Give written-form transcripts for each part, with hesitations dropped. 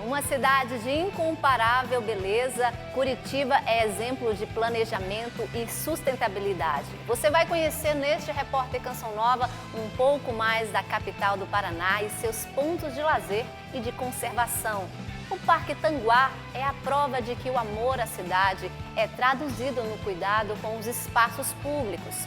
Uma cidade de incomparável beleza, Curitiba é exemplo de planejamento e sustentabilidade. Você vai conhecer neste Repórter Canção Nova um pouco mais da capital do Paraná e seus pontos de lazer e de conservação. O Parque Tanguá é a prova de que o amor à cidade é traduzido no cuidado com os espaços públicos.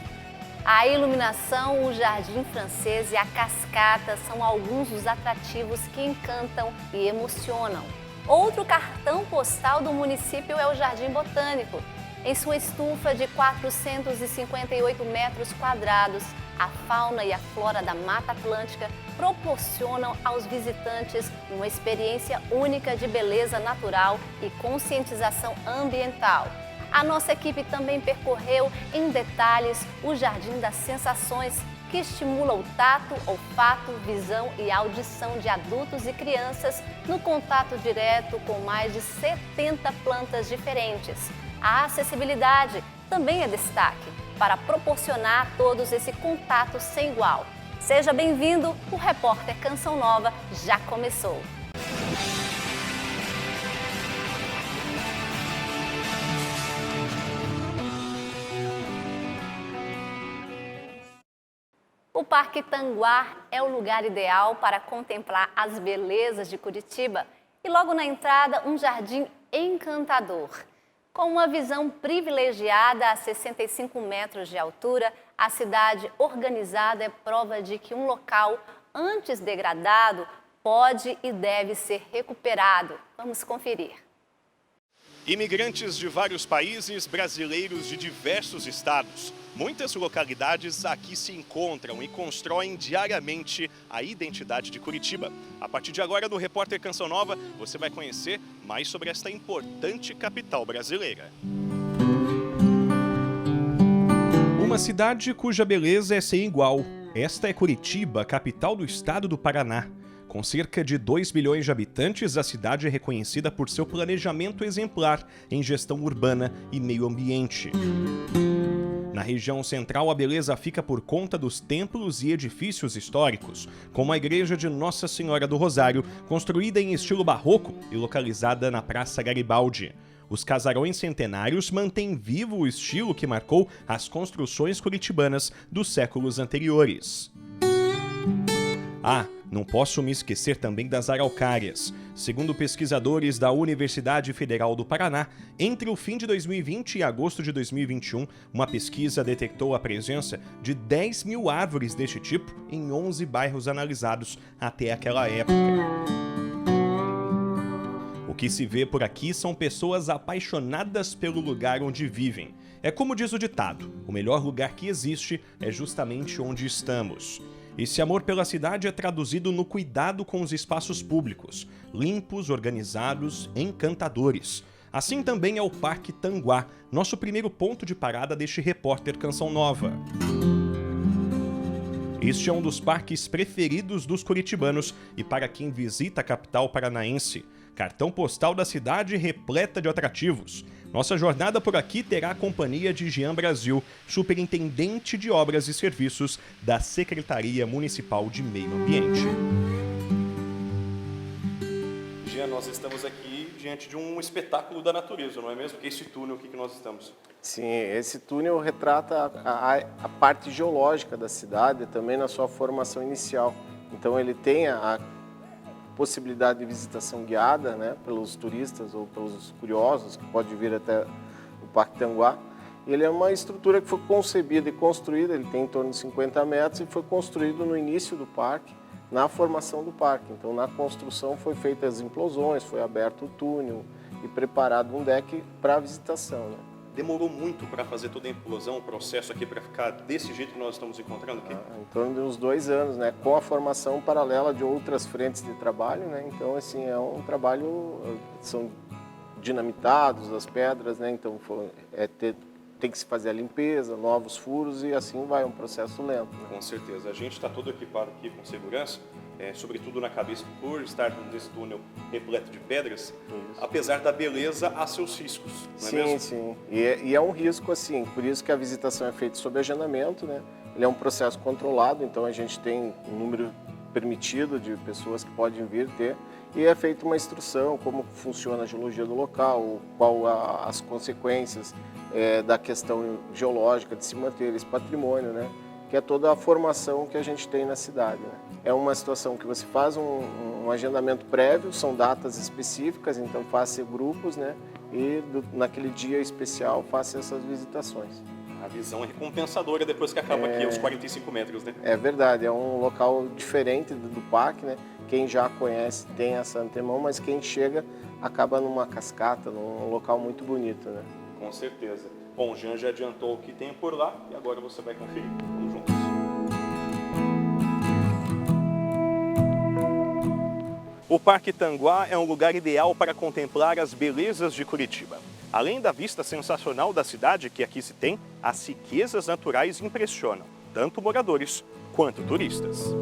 A iluminação, o jardim francês e a cascata são alguns dos atrativos que encantam e emocionam. Outro cartão postal do município é o Jardim Botânico. Em sua estufa de 458 metros quadrados, a fauna e a flora da Mata Atlântica proporcionam aos visitantes uma experiência única de beleza natural e conscientização ambiental. A nossa equipe também percorreu em detalhes o Jardim das Sensações, que estimula o tato, olfato, visão e audição de adultos e crianças no contato direto com mais de 70 plantas diferentes. A acessibilidade também é destaque para proporcionar a todos esse contato sem igual. Seja bem-vindo, o Repórter Canção Nova já começou. O Parque Tanguá é o lugar ideal para contemplar as belezas de Curitiba e logo na entrada um jardim encantador. Com uma visão privilegiada a 65 metros de altura, a cidade organizada é prova de que um local antes degradado pode e deve ser recuperado. Vamos conferir. Imigrantes de vários países, brasileiros de diversos estados. Muitas localidades aqui se encontram e constroem diariamente a identidade de Curitiba. A partir de agora, no Repórter Canção Nova, você vai conhecer mais sobre esta importante capital brasileira. Uma cidade cuja beleza é sem igual. Esta é Curitiba, capital do estado do Paraná. Com cerca de 2 milhões de habitantes, a cidade é reconhecida por seu planejamento exemplar em gestão urbana e meio ambiente. Na região central, a beleza fica por conta dos templos e edifícios históricos, como a Igreja de Nossa Senhora do Rosário, construída em estilo barroco e localizada na Praça Garibaldi. Os casarões centenários mantêm vivo o estilo que marcou as construções curitibanas dos séculos anteriores. Não posso me esquecer também das araucárias. Segundo pesquisadores da Universidade Federal do Paraná, entre o fim de 2020 e agosto de 2021, uma pesquisa detectou a presença de 10 mil árvores deste tipo em 11 bairros analisados até aquela época. O que se vê por aqui são pessoas apaixonadas pelo lugar onde vivem. É como diz o ditado, o melhor lugar que existe é justamente onde estamos. Esse amor pela cidade é traduzido no cuidado com os espaços públicos, limpos, organizados, encantadores. Assim também é o Parque Tanguá, nosso primeiro ponto de parada deste Repórter Canção Nova. Este é um dos parques preferidos dos curitibanos e para quem visita a capital paranaense. Cartão postal da cidade repleta de atrativos. Nossa jornada por aqui terá a companhia de Jean Brasil, superintendente de obras e serviços da Secretaria Municipal de Meio Ambiente. Jean, nós estamos aqui diante de um espetáculo da natureza, não é mesmo? Esse túnel aqui que nós estamos. Sim, esse túnel retrata a parte geológica da cidade, também na sua formação inicial. Então ele tem a possibilidade de visitação guiada, né, pelos turistas ou pelos curiosos que podem vir até o Parque Tanguá. Ele é uma estrutura que foi concebida e construída, ele tem em torno de 50 metros e foi construído no início do parque, na formação do parque. Então, na construção foi feitas as implosões, foi aberto o túnel e preparado um deck para a visitação, né? Demorou muito para fazer toda a implosão, o processo aqui para ficar desse jeito que nós estamos encontrando aqui? Em torno de uns 2 anos, né? Com a formação paralela de outras frentes de trabalho, né? Então, assim, é um trabalho, são dinamitados as pedras, né? Então, tem que se fazer a limpeza, novos furos e assim vai, um processo lento, né? Com certeza. A gente está todo equipado aqui com segurança, sobretudo na cabeça, por estar nesse túnel repleto de pedras. Isso. Apesar da beleza, há seus riscos, não é mesmo? Sim. E é um risco, assim, por isso que a visitação é feita sob agendamento, né? Ele é um processo controlado, então a gente tem um número permitido de pessoas que podem vir ter, e é feita uma instrução, como funciona a geologia do local, qual as consequências da questão geológica de se manter esse patrimônio, né? Que é toda a formação que a gente tem na cidade, né? É uma situação que você faz um agendamento prévio, são datas específicas, então faça grupos, né? E naquele dia especial faça essas visitações. A visão é recompensadora depois que acaba aqui os 45 metros, né? É verdade, é um local diferente do parque, né? Quem já conhece tem essa antemão, mas quem chega acaba numa cascata, num local muito bonito, né? Com certeza. Bom, o Jean já adiantou o que tem por lá e agora você vai conferir. Vamos juntos. O Parque Tanguá é um lugar ideal para contemplar as belezas de Curitiba. Além da vista sensacional da cidade que aqui se tem, as riquezas naturais impressionam, tanto moradores quanto turistas.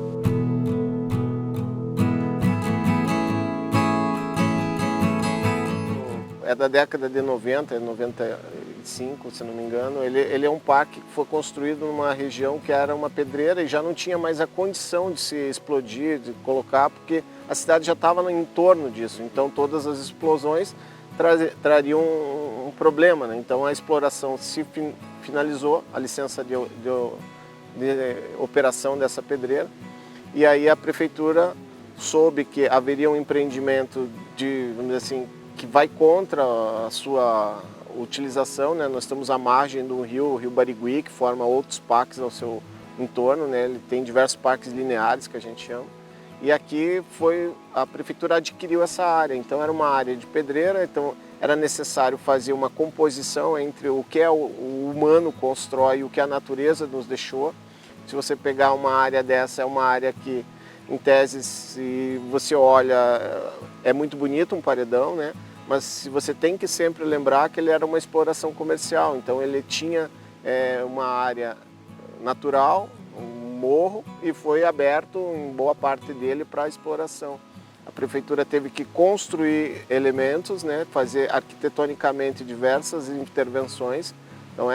É da década de 90, 95, se não me engano. Ele é um parque que foi construído numa região que era uma pedreira e já não tinha mais a condição de se explodir, de colocar, porque a cidade já estava em torno disso. Então todas as explosões trariam um problema, né? Então a exploração se finalizou, a licença de operação dessa pedreira, e aí a prefeitura soube que haveria um empreendimento vamos dizer assim, que vai contra a sua utilização, né? Nós estamos à margem do rio, o Rio Barigui, que forma outros parques ao seu entorno, né? Ele tem diversos parques lineares, que a gente chama. E aqui a prefeitura adquiriu essa área, então era uma área de pedreira, então era necessário fazer uma composição entre o que o humano constrói e o que a natureza nos deixou. Se você pegar uma área dessa, é uma área que, em tese, se você olha, é muito bonito um paredão, né? Mas você tem que sempre lembrar que ele era uma exploração comercial, então ele tinha uma área natural, um morro, e foi aberto em boa parte dele para exploração. A prefeitura teve que construir elementos, né, fazer arquitetonicamente diversas intervenções. Então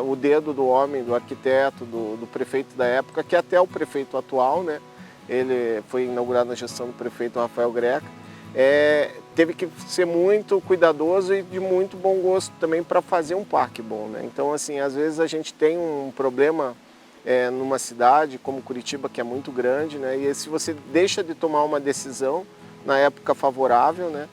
o dedo do homem, do arquiteto, do prefeito da época, que até o prefeito atual, né, ele foi inaugurado na gestão do prefeito Rafael Greca, teve que ser muito cuidadoso e de muito bom gosto também para fazer um parque bom, né? Então, assim, às vezes a gente tem um problema numa cidade como Curitiba, que é muito grande, né? E se você deixa de tomar uma decisão na época favorável, né?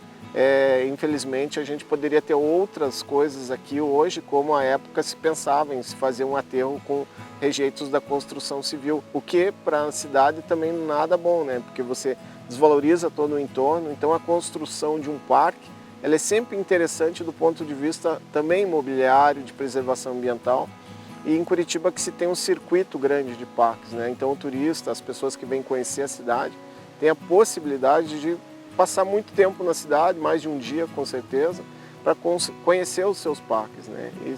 Infelizmente a gente poderia ter outras coisas aqui hoje, como a época se pensava em se fazer um aterro com rejeitos da construção civil, o que para a cidade também nada bom, né? Porque você desvaloriza todo o entorno. Então a construção de um parque, ela é sempre interessante do ponto de vista também imobiliário, de preservação ambiental. E em Curitiba que se tem um circuito grande de parques, né? Então o turista, as pessoas que vêm conhecer a cidade, tem a possibilidade de passar muito tempo na cidade, mais de um dia com certeza, para conhecer os seus parques, né? E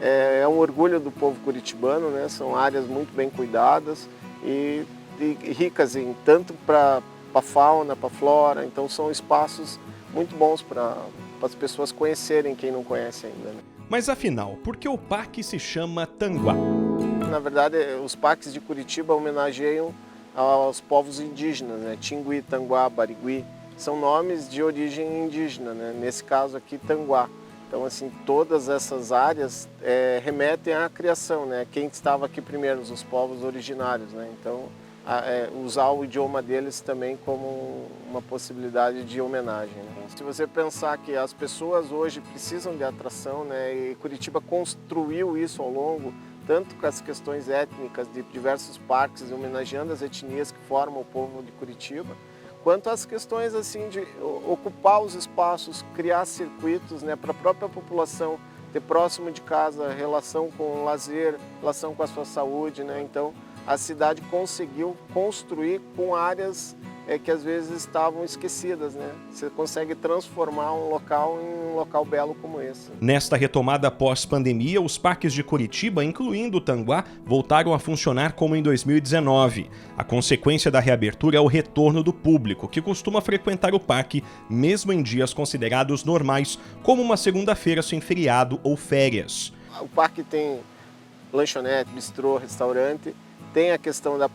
é um orgulho do povo curitibano, né? São áreas muito bem cuidadas e ricas em tanto para a fauna, para a flora. Então são espaços muito bons para as pessoas conhecerem, quem não conhece ainda, né? Mas afinal, por que o parque se chama Tanguá? Na verdade, os parques de Curitiba homenageiam aos povos indígenas, né? Tingui, Tanguá, Barigui, são nomes de origem indígena, né? Nesse caso aqui, Tanguá. Então, assim, todas essas áreas remetem à criação, né? Quem estava aqui primeiro, os povos originários, né? Então, usar o idioma deles também como uma possibilidade de homenagem, né? Se você pensar que as pessoas hoje precisam de atração, né? E Curitiba construiu isso ao longo, tanto com as questões étnicas de diversos parques, homenageando as etnias que formam o povo de Curitiba, quanto às questões assim de ocupar os espaços, criar circuitos, né, para a própria população ter próximo de casa relação com o lazer, relação com a sua saúde, né? Então a cidade conseguiu construir com áreas que às vezes estavam esquecidas, né? Você consegue transformar um local em um local belo como esse. Nesta retomada pós-pandemia, os parques de Curitiba, incluindo o Tanguá, voltaram a funcionar como em 2019. A consequência da reabertura é o retorno do público, que costuma frequentar o parque mesmo em dias considerados normais, como uma segunda-feira sem feriado ou férias. O parque tem lanchonete, bistrô, restaurante, tem a questão da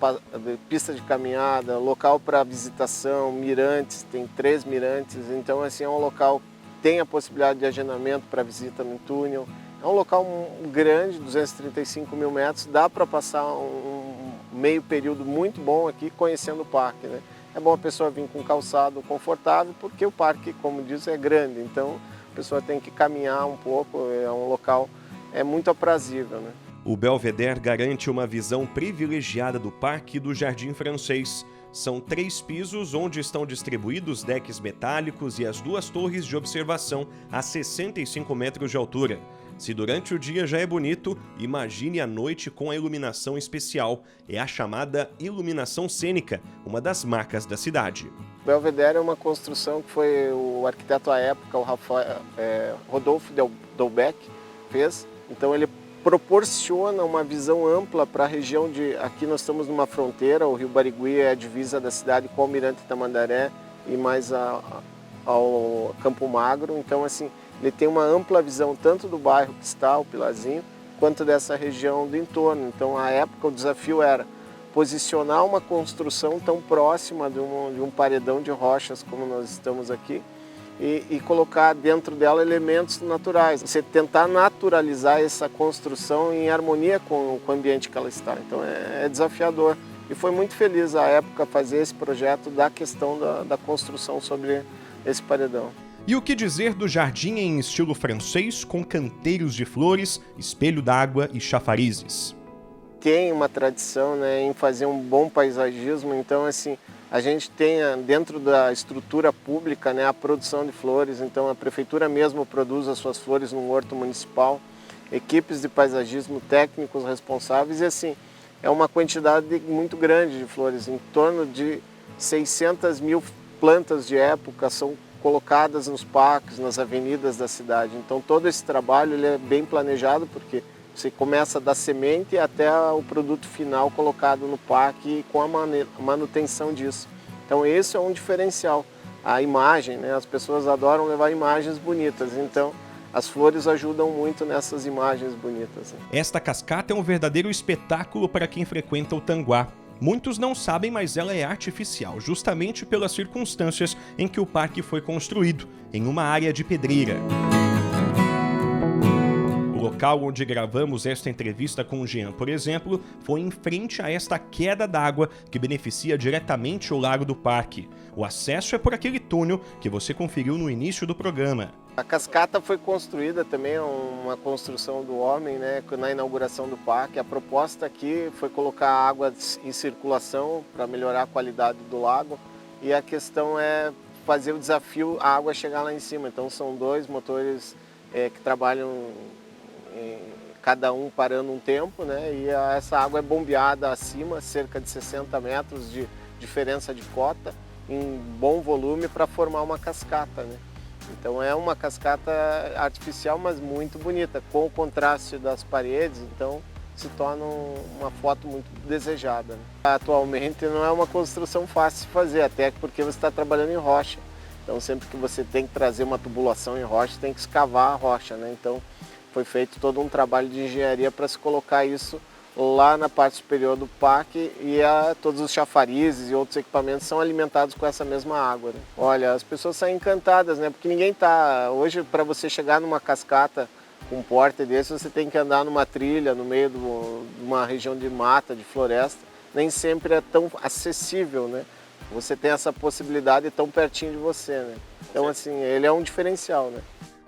pista de caminhada, local para visitação, mirantes, tem 3 mirantes, então assim é um local que tem a possibilidade de agendamento para visita no túnel. É um local grande, 235 mil metros, dá para passar um meio período muito bom aqui conhecendo o parque, né? É bom a pessoa vir com calçado confortável, porque o parque, como diz, é grande, então a pessoa tem que caminhar um pouco, é um local muito aprazível, né? O Belvedere garante uma visão privilegiada do Parque do Jardim Francês. São 3 pisos onde estão distribuídos decks metálicos e as 2 torres de observação a 65 metros de altura. Se durante o dia já é bonito, imagine a noite com a iluminação especial. É a chamada iluminação cênica, uma das marcas da cidade. O Belvedere é uma construção que foi o arquiteto à época, o Rodolphe Dolbeck, fez. Então ele proporciona uma visão ampla para a região de... Aqui nós estamos numa fronteira, o Rio Barigui é a divisa da cidade com o Almirante Tamandaré e mais ao Campo Magro. Então, assim, ele tem uma ampla visão tanto do bairro que está, o Pilarzinho, quanto dessa região do entorno. Então, à época, o desafio era posicionar uma construção tão próxima de um paredão de rochas como nós estamos aqui, e colocar dentro dela elementos naturais. Você tentar naturalizar essa construção em harmonia com o ambiente que ela está. Então é desafiador. E foi muito feliz à época fazer esse projeto da questão da construção sobre esse paredão. E o que dizer do jardim em estilo francês, com canteiros de flores, espelho d'água e chafarizes? Tem uma tradição, né, em fazer um bom paisagismo, então assim, a gente tem dentro da estrutura pública, né, a produção de flores, então a prefeitura mesmo produz as suas flores no horto municipal, equipes de paisagismo técnicos responsáveis e assim, é uma quantidade muito grande de flores, em torno de 600 mil plantas de época são colocadas nos parques, nas avenidas da cidade. Então todo esse trabalho ele é bem planejado porque você começa da semente até o produto final colocado no parque com a manutenção disso. Então esse é um diferencial. A imagem, né? As pessoas adoram levar imagens bonitas, então as flores ajudam muito nessas imagens bonitas. Esta cascata é um verdadeiro espetáculo para quem frequenta o Tanguá. Muitos não sabem, mas ela é artificial, justamente pelas circunstâncias em que o parque foi construído, em uma área de pedreira. O local onde gravamos esta entrevista com o Jean, por exemplo, foi em frente a esta queda d'água que beneficia diretamente o lago do parque. O acesso é por aquele túnel que você conferiu no início do programa. A cascata foi construída também, uma construção do homem, né, na inauguração do parque. A proposta aqui foi colocar água em circulação para melhorar a qualidade do lago. E a questão é fazer o desafio, a água chegar lá em cima. Então são 2 motores que trabalham cada um parando um tempo, né? E essa água é bombeada acima, cerca de 60 metros de diferença de cota, em bom volume para formar uma cascata, né? Então é uma cascata artificial, mas muito bonita, com o contraste das paredes, então se torna uma foto muito desejada, né? Atualmente não é uma construção fácil de fazer, até porque você está trabalhando em rocha. Então sempre que você tem que trazer uma tubulação em rocha, tem que escavar a rocha, né? Então foi feito todo um trabalho de engenharia para se colocar isso lá na parte superior do parque e todos os chafarizes e outros equipamentos são alimentados com essa mesma água, né? Olha, as pessoas saem encantadas, né? Porque ninguém tá... Hoje, para você chegar numa cascata com um porte desse, você tem que andar numa trilha no meio de uma região de mata, de floresta. Nem sempre é tão acessível, né? Você tem essa possibilidade tão pertinho de você, né? Então, assim, ele é um diferencial, né?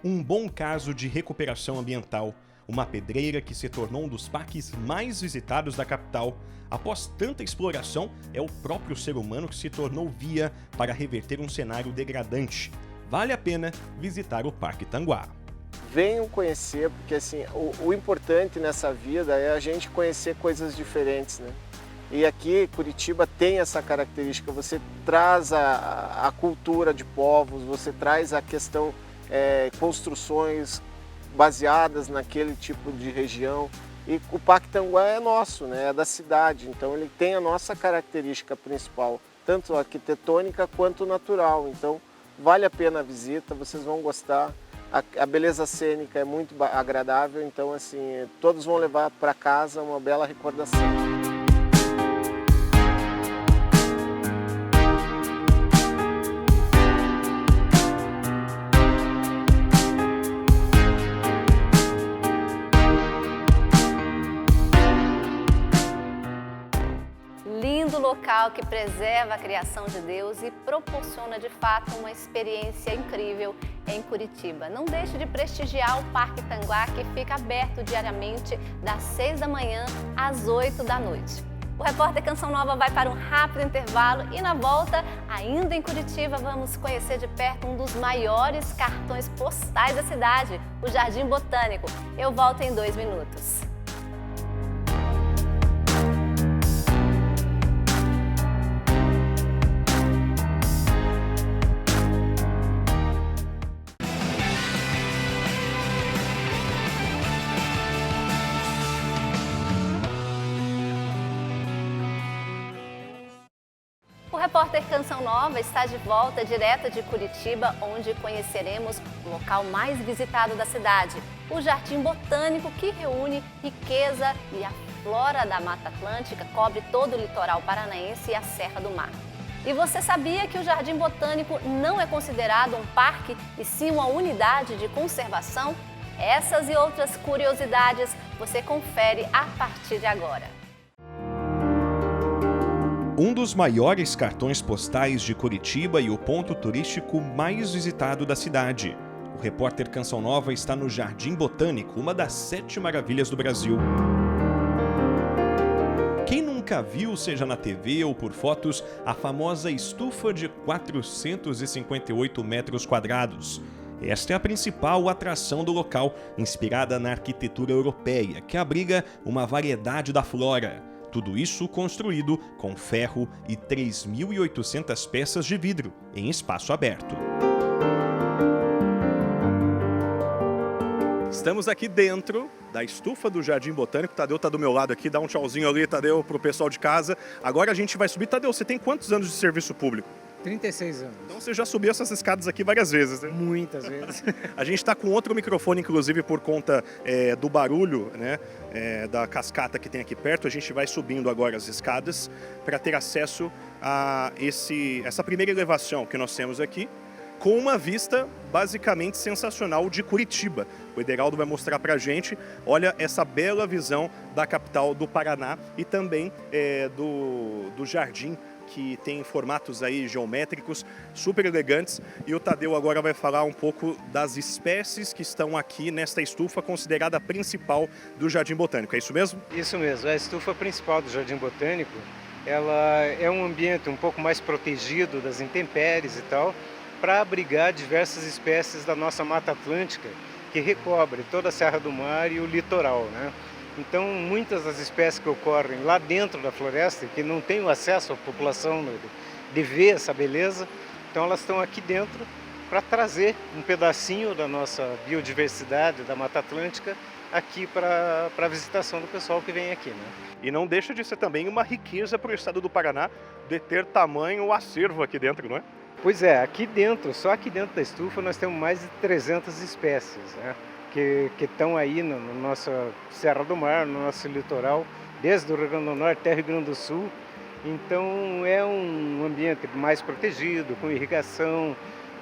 Um bom caso de recuperação ambiental. Uma pedreira que se tornou um dos parques mais visitados da capital. Após tanta exploração, é o próprio ser humano que se tornou via para reverter um cenário degradante. Vale a pena visitar o Parque Tanguá. Venham conhecer, porque assim, o importante nessa vida é a gente conhecer coisas diferentes, né? E aqui, Curitiba tem essa característica, você traz a cultura de povos, você traz a questão construções baseadas naquele tipo de região. E o Parque Tanguá é nosso, né? É da cidade, então ele tem a nossa característica principal, tanto arquitetônica quanto natural. Então vale a pena a visita, vocês vão gostar. A beleza cênica é muito agradável, então assim, todos vão levar para casa uma bela recordação. local que preserva a criação de Deus e proporciona de fato uma experiência incrível em Curitiba. Não deixe de prestigiar o Parque Tanguá, que fica aberto diariamente das 6 da manhã às 8 da noite. O repórter Canção Nova vai para um rápido intervalo e na volta, ainda em Curitiba, vamos conhecer de perto um dos maiores cartões postais da cidade, o Jardim Botânico. Eu volto em 2 minutos. O repórter Canção Nova está de volta direto de Curitiba, onde conheceremos o local mais visitado da cidade, o Jardim Botânico, que reúne riqueza e a flora da Mata Atlântica, cobre todo o litoral paranaense e a Serra do Mar. E você sabia que o Jardim Botânico não é considerado um parque e sim uma unidade de conservação? Essas e outras curiosidades você confere a partir de agora. Um dos maiores cartões postais de Curitiba e o ponto turístico mais visitado da cidade. O repórter Canção Nova está no Jardim Botânico, uma das 7 maravilhas do Brasil. Quem nunca viu, seja na TV ou por fotos, a famosa estufa de 458 metros quadrados? Esta é a principal atração do local, inspirada na arquitetura europeia, que abriga uma variedade da flora. Tudo isso construído com ferro e 3.800 peças de vidro, em espaço aberto. Estamos aqui dentro da estufa do Jardim Botânico. Tadeu está do meu lado aqui, dá um tchauzinho ali, Tadeu, para o pessoal de casa. Agora a gente vai subir. Tadeu, você tem quantos anos de serviço público? 36 anos. Então você já subiu essas escadas aqui várias vezes, né? Muitas vezes. A gente está com outro microfone, inclusive, por conta do barulho, né, da cascata que tem aqui perto. A gente vai subindo agora as escadas para ter acesso a essa primeira elevação que nós temos aqui, com uma vista basicamente sensacional de Curitiba. O Ederaldo vai mostrar para a gente, olha essa bela visão da capital do Paraná e também do jardim, que tem formatos aí geométricos super elegantes, e o Tadeu agora vai falar um pouco das espécies que estão aqui nesta estufa considerada principal do Jardim Botânico. É isso mesmo? Isso mesmo, a estufa principal do Jardim Botânico, ela é um ambiente um pouco mais protegido das intempéries e tal, para abrigar diversas espécies da nossa Mata Atlântica, que recobre toda a Serra do Mar e o litoral, né? Então, muitas das espécies que ocorrem lá dentro da floresta, que não têm o acesso à população de ver essa beleza, então elas estão aqui dentro para trazer um pedacinho da nossa biodiversidade, da Mata Atlântica, aqui para a visitação do pessoal que vem aqui, né? E não deixa de ser também uma riqueza para o estado do Paraná de ter tamanho acervo aqui dentro, não é? Pois é, aqui dentro, só aqui dentro da estufa, nós temos mais de 300 espécies, né? Que estão aí na nossa Serra do Mar, no nosso litoral, desde o Rio Grande do Norte até o Rio Grande do Sul. Então é um ambiente mais protegido, com irrigação,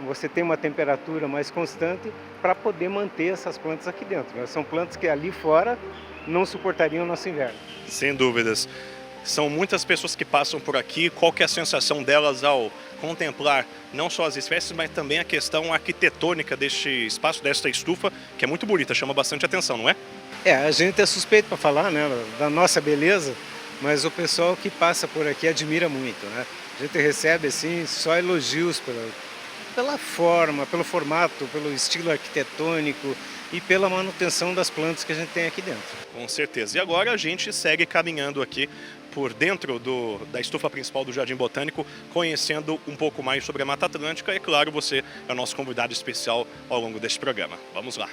você tem uma temperatura mais constante para poder manter essas plantas aqui dentro, né? São plantas que ali fora não suportariam o nosso inverno. Sem dúvidas. São muitas pessoas que passam por aqui. Qual que é a sensação delas ao contemplar não só as espécies, mas também a questão arquitetônica deste espaço, desta estufa, que é muito bonita, chama bastante atenção, não é? A gente é suspeito para falar, né, da nossa beleza, mas o pessoal que passa por aqui admira muito, né? A gente recebe assim só elogios pela forma, pelo formato, pelo estilo arquitetônico e pela manutenção das plantas que a gente tem aqui dentro. Com certeza. E agora a gente segue caminhando aqui por dentro da estufa principal do Jardim Botânico, conhecendo um pouco mais sobre a Mata Atlântica. E claro, você é o nosso convidado especial ao longo deste programa. Vamos lá.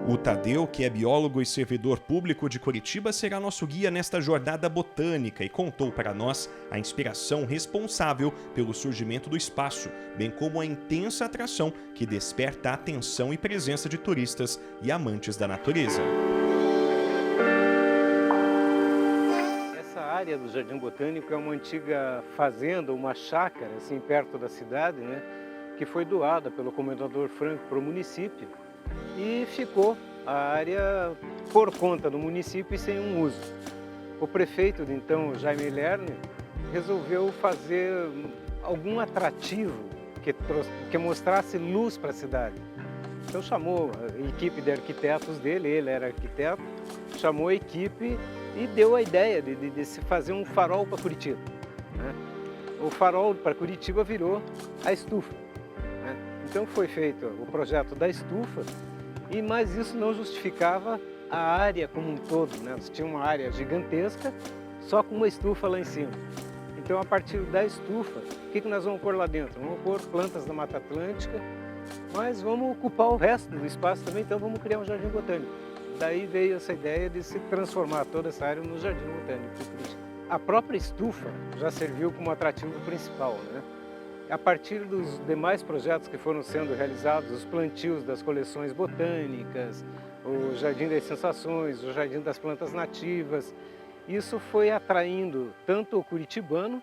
O Tadeu, que é biólogo e servidor público de Curitiba, será nosso guia nesta jornada botânica e contou para nós a inspiração responsável pelo surgimento do espaço, bem como a intensa atração que desperta a atenção e presença de turistas e amantes da natureza. Essa área do Jardim Botânico é uma antiga fazenda, uma chácara, assim, perto da cidade, né? que foi doada pelo comendador Franco para o município e ficou a área por conta do município e sem um uso. O prefeito de então, Jaime Lerner, resolveu fazer algum atrativo que mostrasse luz para a cidade. Então chamou a equipe de arquitetos dele, ele era arquiteto, chamou a equipe e deu a ideia de se fazer um farol para Curitiba, né? O farol para Curitiba virou a estufa, né? Então foi feito o projeto da estufa, mas isso não justificava a área como um todo, né? Você tinha uma área gigantesca só com uma estufa lá em cima. Então, a partir da estufa, o que nós vamos pôr lá dentro? Vamos pôr plantas da Mata Atlântica, mas vamos ocupar o resto do espaço também, então vamos criar um jardim botânico. Daí veio essa ideia de se transformar toda essa área no jardim botânico de Curitiba. A própria estufa já serviu como atrativo principal, né? A partir dos demais projetos que foram sendo realizados, os plantios das coleções botânicas, o Jardim das Sensações, o Jardim das Plantas Nativas, isso foi atraindo tanto o curitibano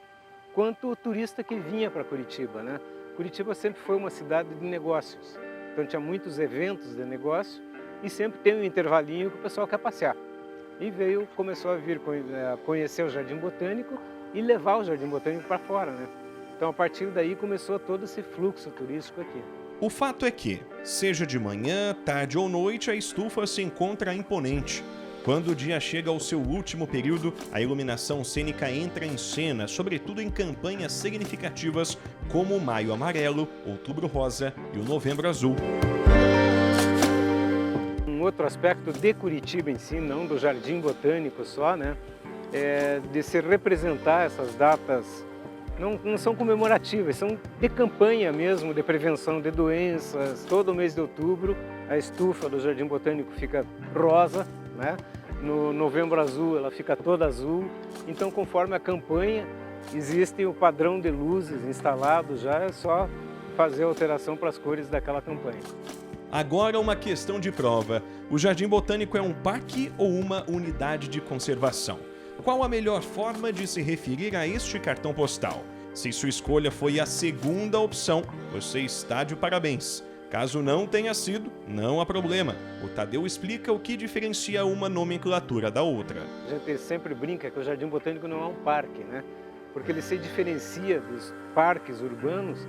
quanto o turista que vinha para Curitiba, né? Curitiba sempre foi uma cidade de negócios, então tinha muitos eventos de negócio e sempre tem um intervalinho que o pessoal quer passear. E começou a vir conhecer o Jardim Botânico e levar o Jardim Botânico para fora, né? Então a partir daí começou todo esse fluxo turístico aqui. O fato é que, seja de manhã, tarde ou noite, a estufa se encontra imponente. Quando o dia chega ao seu último período, a iluminação cênica entra em cena, sobretudo em campanhas significativas como o Maio Amarelo, Outubro Rosa e o Novembro Azul. Um outro aspecto de Curitiba em si, não do Jardim Botânico só, né, é de se representar essas datas, não são comemorativas, são de campanha mesmo, de prevenção de doenças. Todo mês de outubro, a estufa do Jardim Botânico fica rosa, né? No Novembro Azul ela fica toda azul, então conforme a campanha existe o padrão de luzes instalado, já é só fazer a alteração para as cores daquela campanha. Agora uma questão de prova. O Jardim Botânico é um parque ou uma unidade de conservação? Qual a melhor forma de se referir a este cartão postal? Se sua escolha foi a segunda opção, você está de parabéns. Caso não tenha sido, não há problema. O Tadeu explica o que diferencia uma nomenclatura da outra. A gente sempre brinca que o Jardim Botânico não é um parque, né? Porque ele se diferencia dos parques urbanos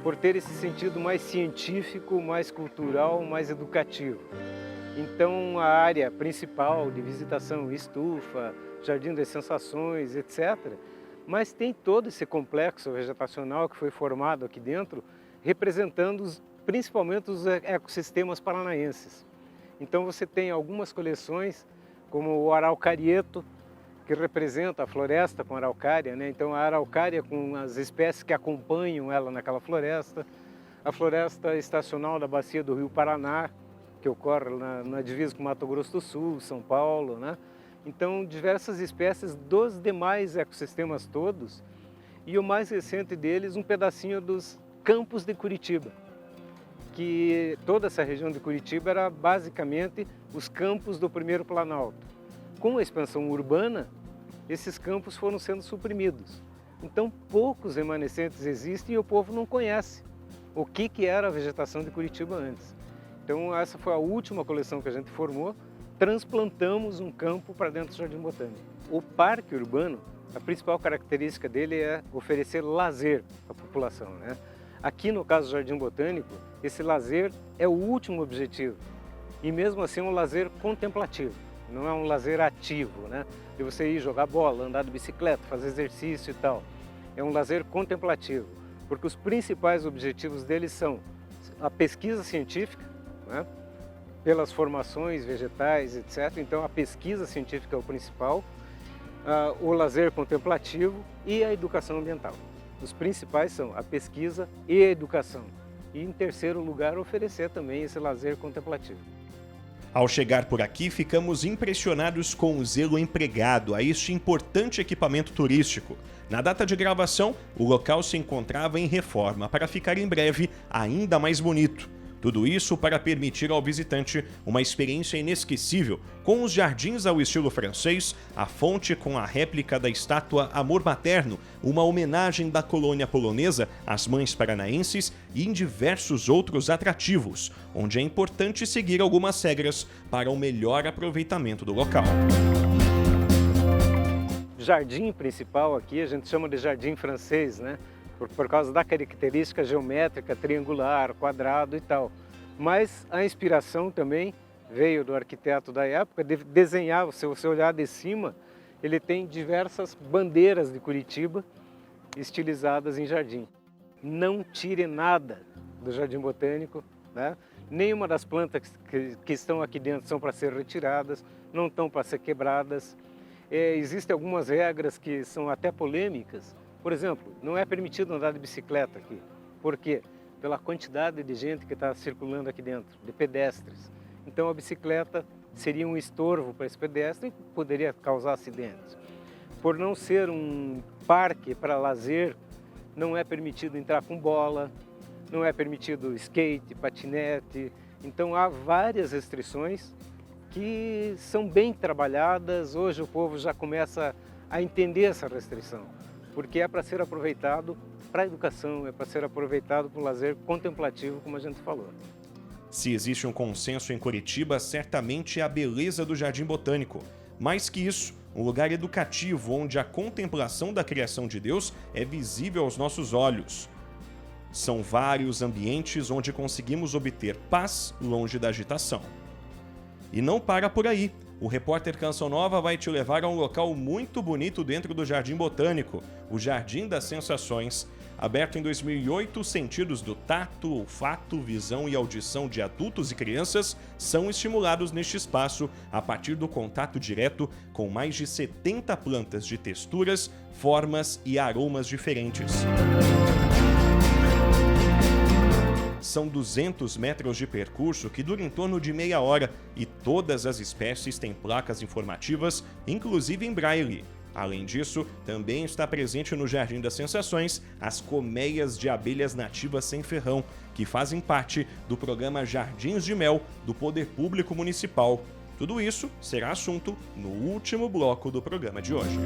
por ter esse sentido mais científico, mais cultural, mais educativo. Então a área principal de visitação, estufa, Jardim das Sensações, etc. Mas tem todo esse complexo vegetacional que foi formado aqui dentro, representando principalmente os ecossistemas paranaenses. Então você tem algumas coleções, como o araucarieto, que representa a floresta com araucária, né? Então a araucária com as espécies que acompanham ela naquela floresta, a floresta estacional da bacia do Rio Paraná, que ocorre na divisa com Mato Grosso do Sul, São Paulo, né? Então diversas espécies dos demais ecossistemas todos, e o mais recente deles, um pedacinho dos Campos de Curitiba, que toda essa região de Curitiba era basicamente os campos do primeiro Planalto. Com a expansão urbana, esses campos foram sendo suprimidos. Então poucos remanescentes existem e o povo não conhece o que era a vegetação de Curitiba antes. Então essa foi a última coleção que a gente formou, transplantamos um campo para dentro do Jardim Botânico. O parque urbano, a principal característica dele é oferecer lazer à população, né? Aqui no caso do Jardim Botânico, esse lazer é o último objetivo. E mesmo assim é um lazer contemplativo, não é um lazer ativo, né? De você ir jogar bola, andar de bicicleta, fazer exercício e tal. É um lazer contemplativo, porque os principais objetivos dele são a pesquisa científica, né? Pelas formações vegetais, etc. Então a pesquisa científica é o principal, o lazer contemplativo e a educação ambiental. Os principais são a pesquisa e a educação. E, em terceiro lugar, oferecer também esse lazer contemplativo. Ao chegar por aqui, ficamos impressionados com o zelo empregado a este importante equipamento turístico. Na data de gravação, o local se encontrava em reforma para ficar em breve ainda mais bonito. Tudo isso para permitir ao visitante uma experiência inesquecível, com os jardins ao estilo francês, a fonte com a réplica da estátua Amor Materno, uma homenagem da colônia polonesa às mães paranaenses e em diversos outros atrativos, onde é importante seguir algumas regras para o melhor aproveitamento do local. Jardim principal aqui a gente chama de jardim francês, né? Por causa da característica geométrica, triangular, quadrado e tal. Mas a inspiração também veio do arquiteto da época, de desenhar, se você olhar de cima, ele tem diversas bandeiras de Curitiba estilizadas em jardim. Não tire nada do Jardim Botânico, né? Nenhuma das plantas que estão aqui dentro são para ser retiradas, não estão para ser quebradas. Existem algumas regras que são até polêmicas. Por exemplo, não é permitido andar de bicicleta aqui. Por quê? Pela quantidade de gente que está circulando aqui dentro, de pedestres. Então a bicicleta seria um estorvo para esse pedestre e poderia causar acidentes. Por não ser um parque para lazer, não é permitido entrar com bola, não é permitido skate, patinete. Então há várias restrições que são bem trabalhadas. Hoje o povo já começa a entender essa restrição, porque é para ser aproveitado para a educação, é para ser aproveitado para o lazer contemplativo, como a gente falou. Se existe um consenso em Curitiba, certamente é a beleza do Jardim Botânico. Mais que isso, um lugar educativo onde a contemplação da criação de Deus é visível aos nossos olhos. São vários ambientes onde conseguimos obter paz longe da agitação. E não para por aí. O repórter Canção Nova vai te levar a um local muito bonito dentro do Jardim Botânico, o Jardim das Sensações. Aberto em 2008, os sentidos do tato, olfato, visão e audição de adultos e crianças são estimulados neste espaço a partir do contato direto com mais de 70 plantas de texturas, formas e aromas diferentes. São 200 metros de percurso que dura em torno de meia hora e todas as espécies têm placas informativas, inclusive em braille. Além disso, também está presente no Jardim das Sensações as colmeias de abelhas nativas sem ferrão, que fazem parte do programa Jardins de Mel do Poder Público Municipal. Tudo isso será assunto no último bloco do programa de hoje.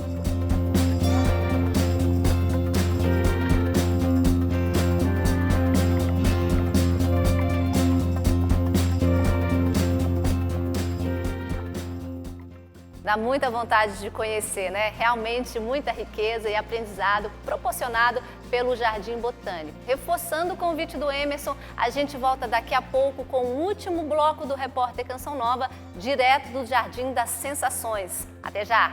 Dá muita vontade de conhecer, né? Realmente muita riqueza e aprendizado proporcionado pelo Jardim Botânico. Reforçando o convite do Emerson, a gente volta daqui a pouco com o último bloco do Repórter Canção Nova, direto do Jardim das Sensações. Até já!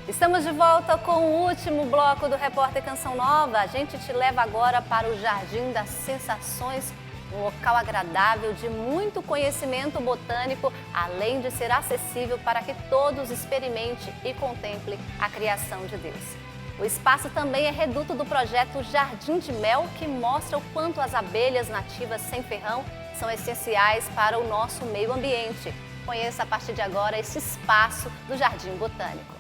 Estamos de volta com o último bloco do Repórter Canção Nova. A gente te leva agora para o Jardim das Sensações, um local agradável de muito conhecimento botânico, além de ser acessível para que todos experimentem e contemplem a criação de Deus. O espaço também é reduto do projeto Jardim de Mel, que mostra o quanto as abelhas nativas sem ferrão são essenciais para o nosso meio ambiente. Conheça a partir de agora esse espaço do Jardim Botânico.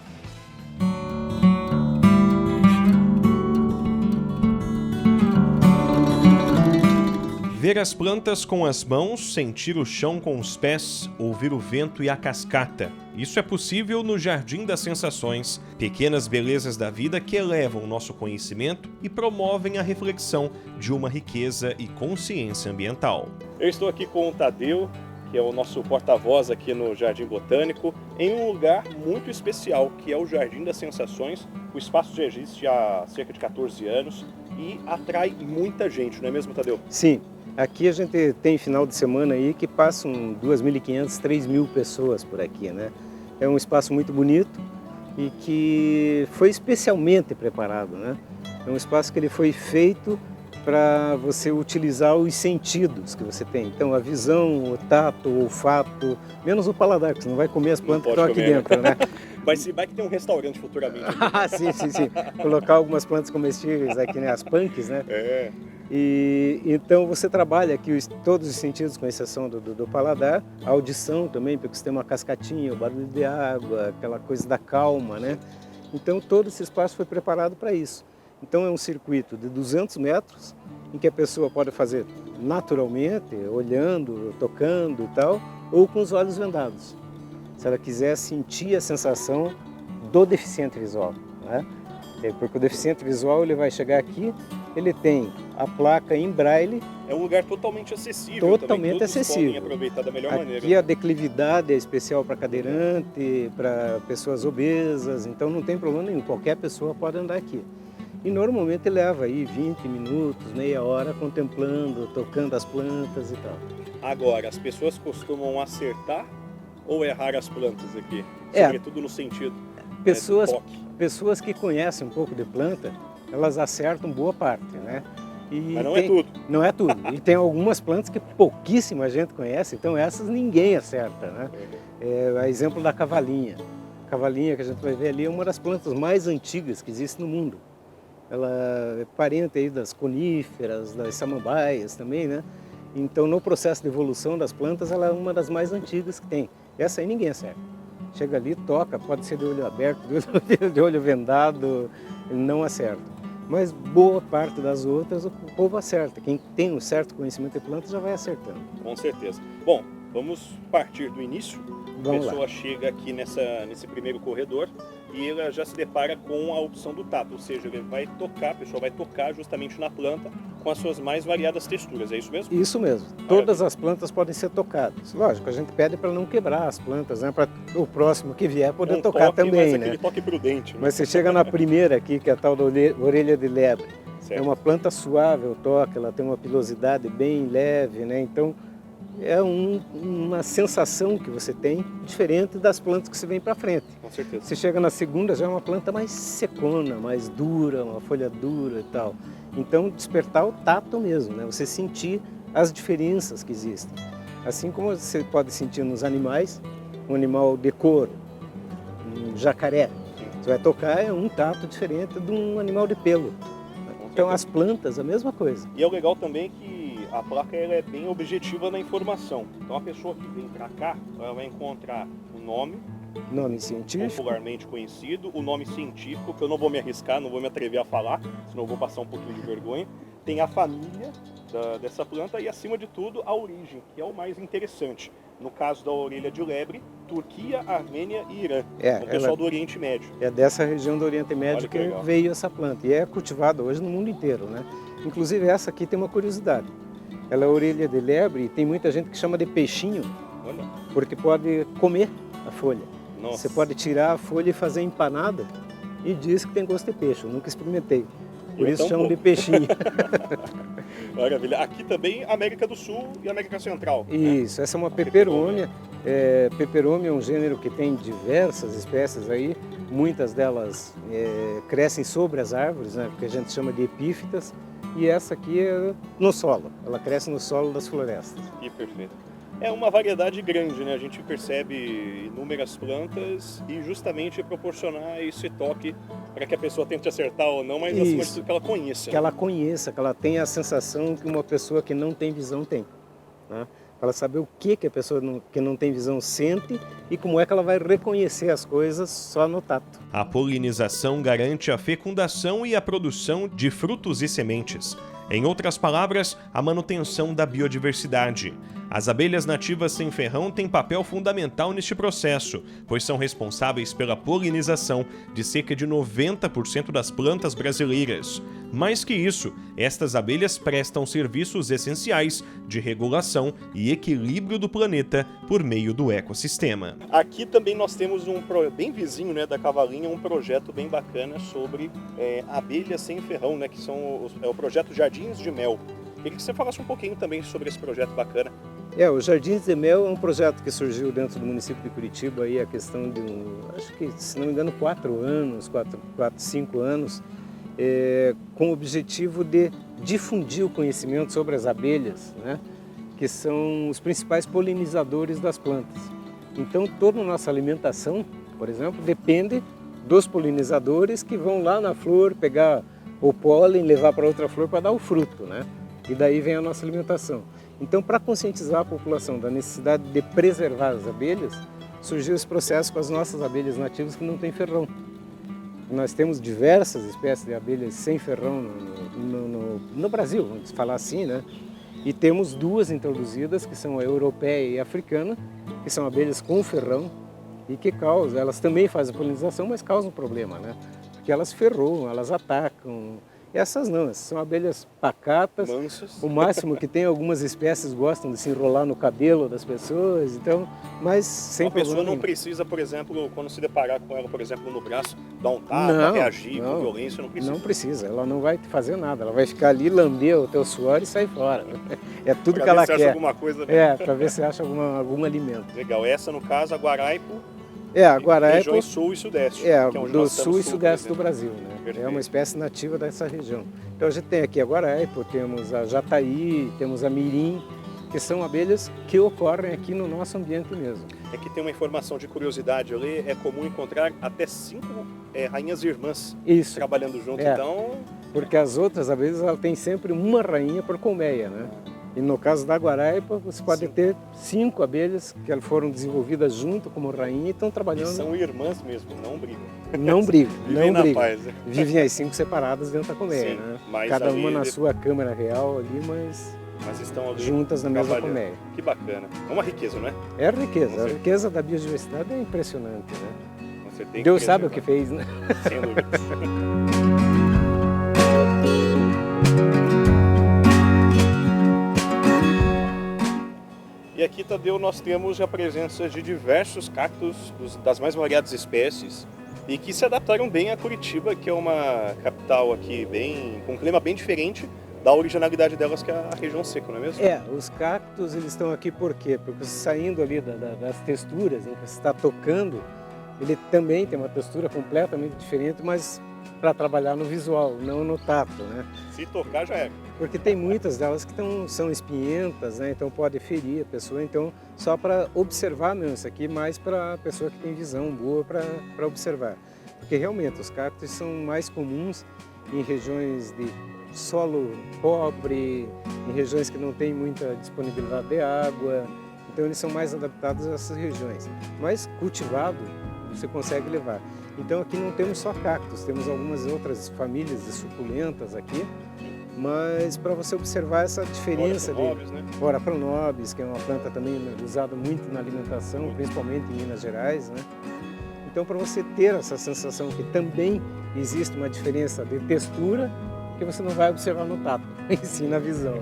Ver as plantas com as mãos, sentir o chão com os pés, ouvir o vento e a cascata. Isso é possível no Jardim das Sensações, pequenas belezas da vida que elevam o nosso conhecimento e promovem a reflexão de uma riqueza e consciência ambiental. Eu estou aqui com o Tadeu, que é o nosso porta-voz aqui no Jardim Botânico, em um lugar muito especial, que é o Jardim das Sensações. O espaço já existe há cerca de 14 anos e atrai muita gente, não é mesmo, Tadeu? Sim. Aqui a gente tem final de semana aí que passam 2.500, 3.000 pessoas por aqui, né? É um espaço muito bonito e que foi especialmente preparado, né? É um espaço que ele foi feito para você utilizar os sentidos que você tem. Então a visão, o tato, o olfato, menos o paladar, que você não vai comer as plantas que estão aqui dentro, né? Vai que tem um restaurante futuramente. Ah, sim. Colocar algumas plantas comestíveis aqui, né? As punks, né? É. E então você trabalha aqui todos os sentidos, com exceção do paladar, a audição também, porque você tem uma cascatinha, o barulho de água, aquela coisa da calma, né? Então todo esse espaço foi preparado para isso. Então é um circuito de 200 metros, em que a pessoa pode fazer naturalmente, olhando, tocando e tal, ou com os olhos vendados, se ela quiser sentir a sensação do deficiente visual, né? Porque o deficiente visual ele vai chegar aqui, ele tem a placa em braille. É um lugar totalmente acessível. Totalmente também. acessível. Podem aproveitar da melhor Aqui maneira. a declividade é especial para cadeirante, para pessoas obesas, então não tem problema nenhum, qualquer pessoa pode andar aqui. E normalmente leva aí 20 minutos, meia hora contemplando, tocando as plantas e tal. Agora, as pessoas costumam acertar ou errar as plantas aqui? Sobretudo no sentido do toque. Pessoas que conhecem um pouco de planta, elas acertam boa parte, né? Mas não é tudo. Não é tudo. E tem algumas plantas que pouquíssima gente conhece, então essas ninguém acerta, né? É exemplo da cavalinha. A cavalinha que a gente vai ver ali é uma das plantas mais antigas que existe no mundo. Ela é parente aí das coníferas, das samambaias também, né? Então no processo de evolução das plantas, ela é uma das mais antigas que tem. Essa aí ninguém acerta. Chega ali, toca, pode ser de olho aberto, de olho vendado, não acerta. Mas boa parte das outras o povo acerta. Quem tem um certo conhecimento de plantas já vai acertando. Com certeza. Bom, vamos partir do início. A pessoa chega aqui nesse primeiro corredor e ela já se depara com a opção do tato, ou seja, a pessoa vai tocar justamente na planta com as suas mais variadas texturas, é isso mesmo? Isso mesmo. Todas as plantas podem ser tocadas. Lógico, a gente pede para não quebrar as plantas, né? Para o próximo que vier poder tocar toque, também, mas né? aquele toque prudente. Né? Mas você chega na primeira aqui, que é a tal da orelha de lebre. Certo. É uma planta suave, o toque, ela tem uma pilosidade bem leve, né? Então é uma sensação que você tem diferente das plantas que você vem para frente. Com certeza. Você chega na segunda, já é uma planta mais secona, mais dura, uma folha dura e tal. Então despertar o tato mesmo, né? Você sentir as diferenças que existem. Assim como você pode sentir nos animais, um animal de couro, um jacaré. Você vai tocar, é um tato diferente de um animal de pelo. Então as plantas, a mesma coisa. E é o legal também que a placa ela é bem objetiva na informação. Então a pessoa que vem para cá, ela vai encontrar o nome científico, popularmente conhecido, o nome científico, que eu não vou me arriscar, não vou me atrever a falar, senão eu vou passar um pouquinho de vergonha. Tem a família dessa planta e, acima de tudo, a origem, que é o mais interessante. No caso da orelha de lebre, Turquia, Armênia e Irã, o pessoal do Oriente Médio. É dessa região do Oriente Médio que legal. Veio essa planta e é cultivada hoje no mundo inteiro, né? Inclusive essa aqui tem uma curiosidade. Ela é orelha de lebre e tem muita gente que chama de peixinho, porque pode comer a folha. Nossa. Você pode tirar a folha e fazer empanada e diz que tem gosto de peixe. Eu nunca experimentei. Por isso chamam de peixinho. Maravilha. Aqui também América do Sul e América Central. Isso, essa é uma peperômia. Peperômia é um gênero que tem diversas espécies aí. Muitas delas crescem sobre as árvores, né, que a gente chama de epífitas. E essa aqui é no solo. Ela cresce no solo das florestas. Que perfeito. É uma variedade grande, né? A gente percebe inúmeras plantas e justamente proporcionar esse toque para que a pessoa tente acertar ou não, mas acima de tudo que ela conheça. Que ela conheça, que ela tenha a sensação que uma pessoa que não tem visão tem. Né? Para ela saber o que a pessoa que não tem visão sente e como é que ela vai reconhecer as coisas só no tato. A polinização garante a fecundação e a produção de frutos e sementes. Em outras palavras, a manutenção da biodiversidade. As abelhas nativas sem ferrão têm papel fundamental neste processo, pois são responsáveis pela polinização de cerca de 90% das plantas brasileiras. Mais que isso, estas abelhas prestam serviços essenciais de regulação e equilíbrio do planeta por meio do ecossistema. Aqui também nós temos bem vizinho, né, da Cavalinha, um projeto bem bacana sobre abelhas sem ferrão, né, que são o projeto Jardins de Mel. Queria que você falasse um pouquinho também sobre esse projeto bacana. O Jardins de Mel é um projeto que surgiu dentro do município de Curitiba, aí a questão de acho que, se não me engano, 5 anos, com o objetivo de difundir o conhecimento sobre as abelhas, né, que são os principais polinizadores das plantas. Então, toda a nossa alimentação por exemplo, depende dos polinizadores que vão lá na flor pegar o pólen, levar para outra flor para dar o fruto, né? E daí vem a nossa alimentação. Então, para conscientizar a população da necessidade de preservar as abelhas, surgiu esse processo com as nossas abelhas nativas que não têm ferrão. Nós temos diversas espécies de abelhas sem ferrão no Brasil, vamos falar assim, né? E temos duas introduzidas, que são a europeia e a africana, que são abelhas com ferrão e que causam, elas também fazem polinização, mas causam problema, né? Porque elas ferroam, elas atacam. Essas não, essas são abelhas pacatas. Mansos. O máximo que tem, algumas espécies gostam de se enrolar no cabelo das pessoas, então, mas sem Uma pessoa problema não nenhum. precisa, por exemplo, quando se deparar com ela, por exemplo, no braço, dar um tapa, reagir com violência, não precisa. Não precisa, ela não vai fazer nada, ela vai ficar ali, lamber o teu suor e sair fora. É tudo Pra que ela ver se acha quer. alguma coisa, né? É, para ver se acha algum alimento. Legal. Essa, no caso, a Guaraipo, A Guaraipo regiões sul e sudeste. que é onde do nós sul e estamos, sudeste do por Brasil, né? Perfeito. É uma espécie nativa dessa região. Então a gente tem aqui a Guaraipo, temos a Jataí, temos a Mirim, que são abelhas que ocorrem aqui no nosso ambiente mesmo. É que tem uma informação de curiosidade ali, é comum encontrar até 5 rainhas irmãs Isso, trabalhando junto, É. então porque as outras abelhas ela tem sempre uma rainha por colmeia, né? E no caso da Guaraipa, você pode ter 5 abelhas que foram desenvolvidas junto como rainha e estão e trabalhando. são irmãs mesmo, não brigam. Não brigam, Vivem não na brigam. paz, né? Vivem as 5 separadas dentro da colmeia, Sim, né? mas Cada ali uma na de- sua câmara real ali, mas Mas estão ali juntas na mesma trabalhando. colmeia. Que bacana. É uma riqueza, né? É a riqueza. A certeza. riqueza da biodiversidade é impressionante, né? Você tem Deus que sabe o que preservar, fez, né? sem dúvida. E aqui, Tadeu, nós temos a presença de diversos cactos das mais variadas espécies e que se adaptaram bem a Curitiba, que é uma capital aqui com um clima bem diferente da originalidade delas, que é a região seca, não é mesmo? Os cactos eles estão aqui por quê? Porque saindo ali das texturas em que você está tocando, ele também tem uma textura completamente diferente, mas para trabalhar no visual, não no tato, né? Se tocar, já era. Porque tem muitas delas que são espinhentas, né? Então pode ferir a pessoa. Então, só para observar mesmo isso aqui, mais para a pessoa que tem visão boa para observar. Porque realmente os cactos são mais comuns em regiões de solo pobre, em regiões que não tem muita disponibilidade de água. Então eles são mais adaptados a essas regiões. Mas cultivado, você consegue levar. Então aqui não temos só cactos, temos algumas outras famílias de suculentas aqui, mas para você observar essa diferença Né? Ora pronobis, que é uma planta também usada muito na alimentação, principalmente em Minas Gerais, né? Então para você ter essa sensação que também existe uma diferença de textura que você não vai observar no tato, e sim na visão.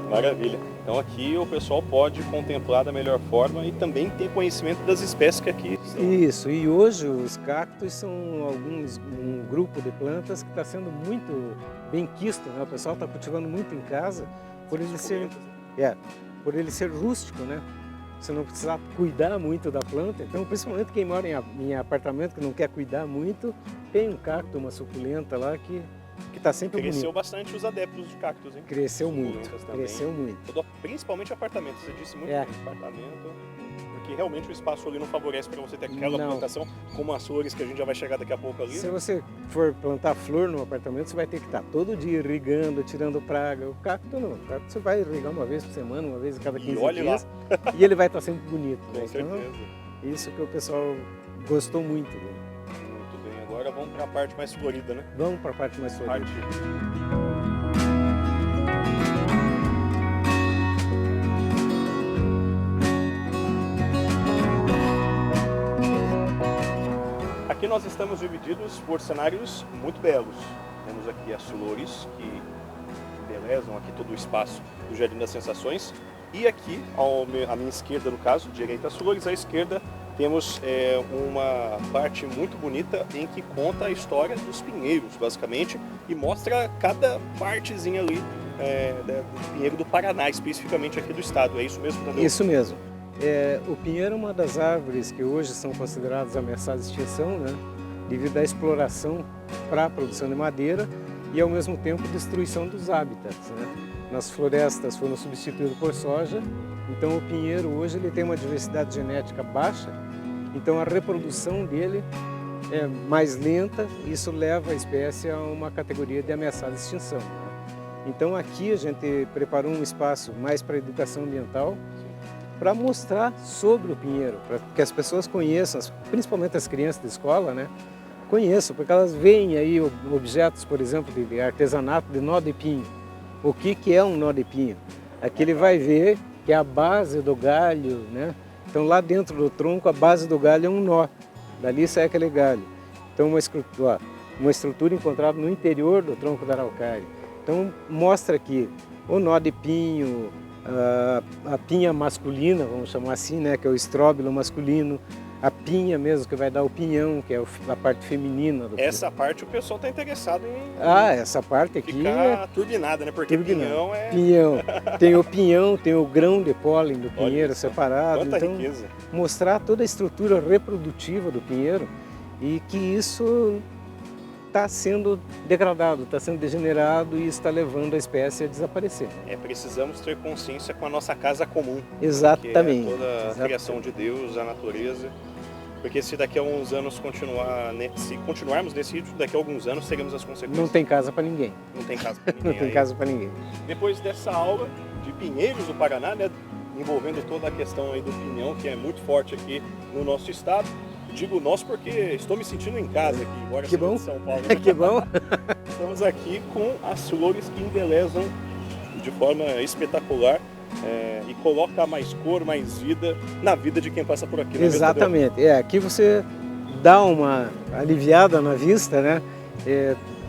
Maravilha. Então aqui o pessoal pode contemplar da melhor forma e também ter conhecimento das espécies que aqui estão. Isso, e hoje os cactos são um grupo de plantas que está sendo muito bem quisto, né? O pessoal está cultivando muito em casa por ele por ele ser rústico, né? Você não precisa cuidar muito da planta, então principalmente quem mora em apartamento que não quer cuidar muito, tem um cacto, uma suculenta lá que está sempre Cresceu bonito. bastante os adeptos de cactos, hein? Cresceu muito, Suculentas também. cresceu muito. Principalmente apartamento, você disse muito É. bem, apartamento, porque realmente o espaço ali não favorece para você ter aquela Não. plantação como as flores que a gente já vai chegar daqui a pouco ali. Se você for plantar flor no apartamento, você vai ter que estar todo dia irrigando, tirando praga. O cacto não. O cacto você vai irrigar uma vez por semana, uma vez a cada E 15 olhe lá. dias. E ele vai estar sempre bonito. Com Né? Então, certeza. isso que o pessoal gostou muito. Né? Muito bem, agora vamos para a parte mais florida, né? Vamos para a parte mais florida. Aqui nós estamos divididos por cenários muito belos. Temos aqui as flores que embelezam aqui todo o espaço do Jardim das Sensações. E aqui, à minha esquerda, no caso, direita as flores, à esquerda temos uma parte muito bonita em que conta a história dos pinheiros, basicamente, e mostra cada partezinha ali do pinheiro do Paraná, especificamente aqui do estado. É isso mesmo, Tadeu? Isso mesmo. O pinheiro é uma das árvores que hoje são consideradas ameaçadas de extinção, né? Devido à exploração para a produção de madeira e, ao mesmo tempo, destruição dos hábitats, né? Nas florestas foram substituídos por soja, então o pinheiro hoje ele tem uma diversidade genética baixa Então a reprodução dele é mais lenta, isso leva a espécie a uma categoria de ameaçada extinção, né? Então aqui a gente preparou um espaço mais para educação ambiental, para mostrar sobre o pinheiro, para que as pessoas conheçam, principalmente as crianças da escola, né? Conheçam, porque elas veem aí objetos, por exemplo, de artesanato de nó de pinho. O que é um nó de pinho? Aqui ele vai ver que é a base do galho, né? Então lá dentro do tronco, a base do galho é um nó, dali sai aquele galho. Então uma estrutura encontrada no interior do tronco da araucária. Então mostra aqui o nó de pinho, a pinha masculina, vamos chamar assim, né, que é o estróbilo masculino, a pinha mesmo, que vai dar o pinhão, que é a parte feminina do Essa parte o pessoal está interessado em essa parte aqui ficar turbinada, né? Porque pinhão é... Pinhão. Tem o pinhão, tem o grão de pólen do pinheiro Olha só, separado. quanta Então, riqueza. mostrar toda a estrutura reprodutiva do pinheiro e que isso está sendo degradado, está sendo degenerado e está levando a espécie a desaparecer. Precisamos ter consciência com a nossa casa comum. Exatamente. Que é toda a Exatamente. criação de Deus, a natureza. Porque se daqui a alguns anos se continuarmos desse ritmo, daqui a alguns anos teremos as consequências. Não tem casa para ninguém. Não tem casa para ninguém. Não tem aí. casa para ninguém. Depois dessa aula de pinheiros do Paraná, né, envolvendo toda a questão aí do pinhão, que é muito forte aqui no nosso estado. Digo nós porque estou me sentindo em casa aqui, embora Que seja bom. de São Paulo. Né? Que bom. Estamos aqui com as flores que embelezam de forma espetacular e coloca mais cor, mais vida na vida de quem passa por aqui. Exatamente. Aqui você dá uma aliviada na vista, né?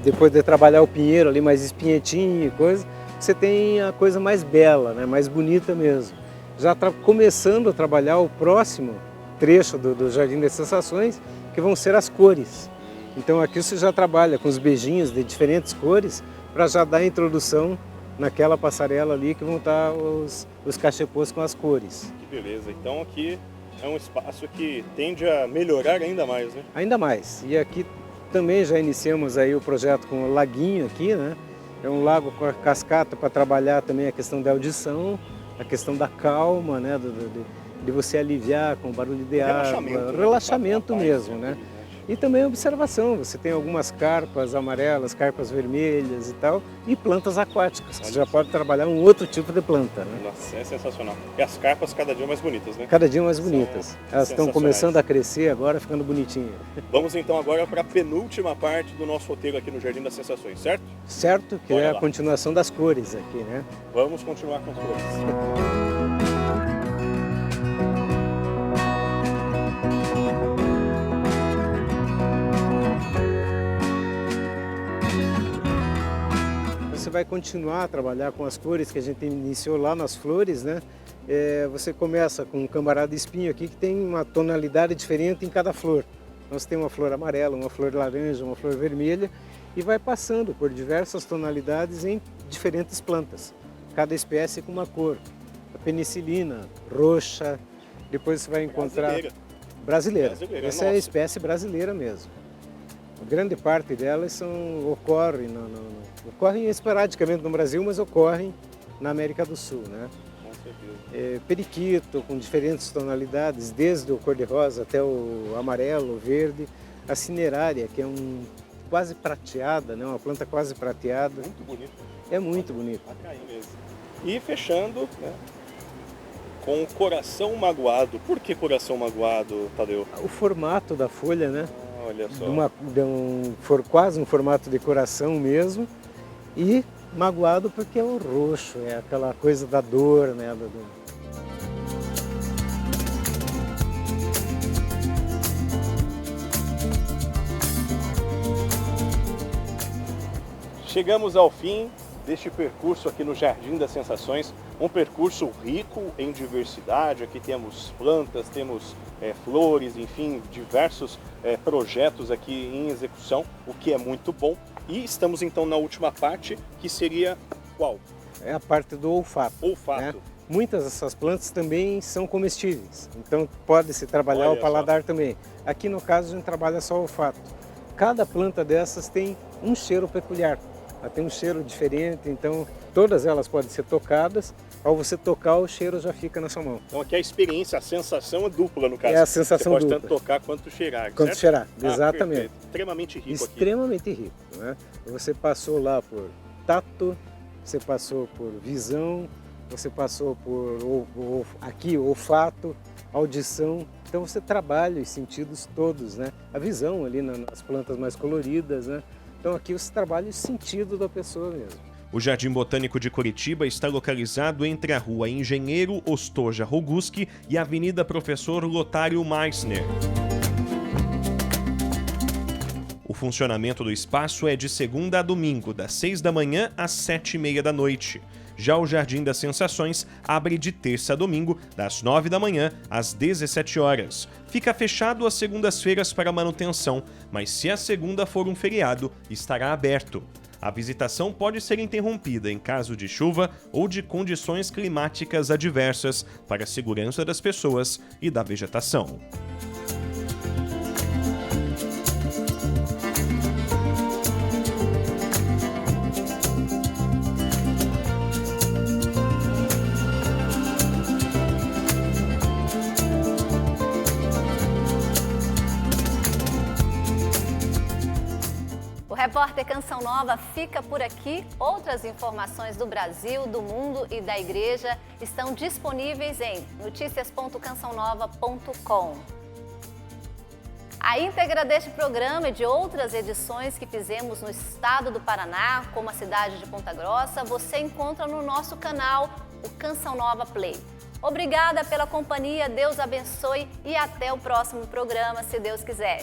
Depois de trabalhar o pinheiro ali mais espinhetinho e coisa, você tem a coisa mais bela, né? Mais bonita mesmo. Já começando a trabalhar o próximo trecho do Jardim das Sensações, que vão ser as cores. Então aqui você já trabalha com os beijinhos de diferentes cores para já dar a introdução naquela passarela ali que vão estar os cachepôs com as cores. Que beleza. Então aqui é um espaço que tende a melhorar ainda mais, né? Ainda mais. E aqui também já iniciamos aí o projeto com o laguinho aqui, né? É um lago com a cascata para trabalhar também a questão da audição, a questão da calma, né? De você aliviar com o barulho de água, relaxamento mesmo, né? E também observação, você tem algumas carpas amarelas, carpas vermelhas e tal, e plantas aquáticas, que você já pode trabalhar um outro tipo de planta, né? Nossa, é sensacional. E as carpas cada dia mais bonitas, né? Cada dia mais bonitas. Elas estão sensacionais. começando a crescer agora, ficando bonitinhas. Vamos então agora para a penúltima parte do nosso roteiro aqui no Jardim das Sensações, certo? Certo? Que Bora é lá. a continuação das cores aqui, né? Vamos continuar com as flores. Você vai continuar a trabalhar com as cores que a gente iniciou lá nas flores, né? Você começa com um cambará de espinho aqui que tem uma tonalidade diferente em cada flor. Então você tem uma flor amarela, uma flor laranja, uma flor vermelha e vai passando por diversas tonalidades em diferentes plantas. Cada espécie com uma cor. A penicilina, roxa, depois você vai encontrar... Brasileira. Essa é a espécie brasileira mesmo. A grande parte delas ocorrem esporadicamente no Brasil, mas ocorrem na América do Sul, né? Com certeza. Periquito com diferentes tonalidades, desde o cor-de-rosa até o amarelo, o verde. A cinerária, que é quase prateada, né? Uma planta quase prateada. Muito bonito. É muito bonito. Vai cair mesmo. E fechando, né, com o coração magoado. Por que coração magoado, Tadeu? O formato da folha, né? Olha só. Quase um formato de coração mesmo. E magoado porque é o roxo, é aquela coisa da dor, né? Chegamos ao fim deste percurso aqui no Jardim das Sensações, um percurso rico em diversidade. Aqui temos plantas, temos flores, enfim, diversos projetos aqui em execução, o que é muito bom. E estamos então na última parte, que seria qual? É a parte do olfato. Olfato. Né? Muitas dessas plantas também são comestíveis, então pode-se trabalhar Olha o paladar também. Aqui no caso a gente trabalha só o olfato. Cada planta dessas tem um cheiro peculiar, ela tem um cheiro diferente, então todas elas podem ser tocadas ao você tocar, o cheiro já fica na sua mão. Então aqui a experiência, a sensação é dupla no caso. É a sensação Você pode dupla. tanto tocar quanto cheirar, Quanto certo? cheirar, Ah, exatamente. perfeito. Extremamente rico aqui. Extremamente rico, né? Você passou lá por tato, você passou por visão, você passou por aqui olfato, audição. Então você trabalha os sentidos todos, né? A visão ali nas plantas mais coloridas, né? Então aqui você trabalha o sentido da pessoa mesmo. O Jardim Botânico de Curitiba está localizado entre a Rua Engenheiro Ostoja Roguski e a Avenida Professor Lotário Meissner. O funcionamento do espaço é de segunda a domingo, das 6 da manhã às 7h30 da noite. Já o Jardim das Sensações abre de terça a domingo, das 9 da manhã às 17 horas. Fica fechado às segundas-feiras para manutenção, mas se a segunda for um feriado, estará aberto. A visitação pode ser interrompida em caso de chuva ou de condições climáticas adversas para a segurança das pessoas e da vegetação. O Repórter Canção Nova fica por aqui. Outras informações do Brasil, do mundo e da igreja estão disponíveis em noticias.cançãonova.com. A íntegra deste programa e de outras edições que fizemos no estado do Paraná, como a cidade de Ponta Grossa, você encontra no nosso canal, o Canção Nova Play. Obrigada pela companhia, Deus abençoe e até o próximo programa, se Deus quiser.